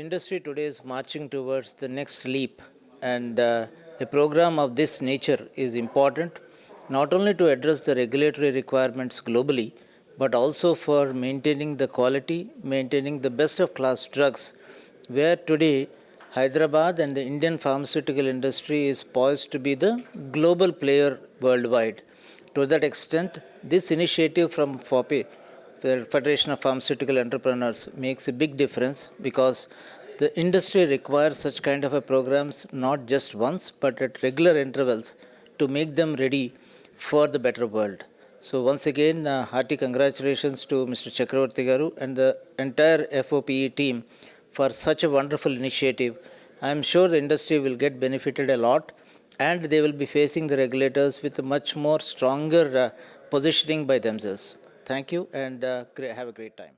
Industry today is marching towards the next leap, and a program of this nature is important not only to address the regulatory requirements globally, but also for maintaining the quality, maintaining the best of class drugs, where today Hyderabad and the Indian pharmaceutical industry is poised to be the global player worldwide. To that extent, this initiative from FOPE, the Federation of Pharmaceutical Entrepreneurs, makes a big difference because the industry requires such kind of a programs not just once but at regular intervals to make them ready for the better world. So once again, hearty congratulations to Mr. Chakravarti Garu and the entire FOPE team for such a wonderful initiative. I am sure the industry will get benefited a lot and they will be facing the regulators with a much more stronger positioning by themselves. Thank you and have a great time.